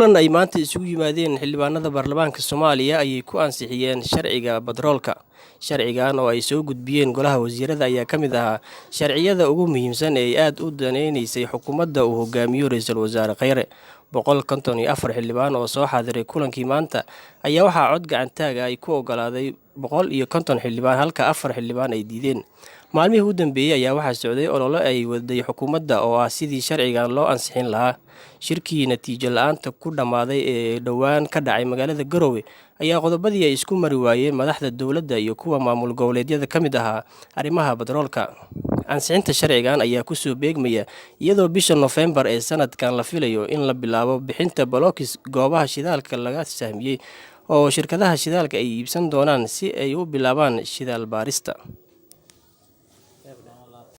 kulan ay maanta isugu yimaadeen xildhibaanada baarlamaanka Soomaaliya ayay ku ansixiyeen sharciga batroolka. Sharcigan oo ay soo gudbiyeen golaha wasiirada ayaa ka mid ahaa sharciyada ugu muhiimsan ee aad u daneynaysay xukuumadda uu hogaamiyo Ra'iisul Wasaare Khayre. 154 xildhibaan oo soo xaadiray kulankii maanta ayaa waxaa cod gacantaag ay ku ogolaaday 150 xildhibaan halka 4 xildhibaan ay diideen. Maalmihii u dambeeyay ayaa waxaa socday olole ay waday xukuumadda oo ah sidii sharcigan loo ansixin lahaa. Shirkii natiijo la'aanta ku dhamaaday ee dhowaan ka dhacay magaalada Garowe ayaa qodobadii ay isku mari waayeen madaxda dowladda iyo kuwa maamul goboleedyada ka mid ahaa arrimaha batroolka. Ansixinta sharcigan ayaa ku soo beegmaya iyadoo bisha November ee sanadkan la filayo in la bilaabo bixinta blocks goobaha shidaalka laga sahmiyay oo shirkadaha shidaalka ay iibsan doonaan si ay u bilaabaan shidaal baarista.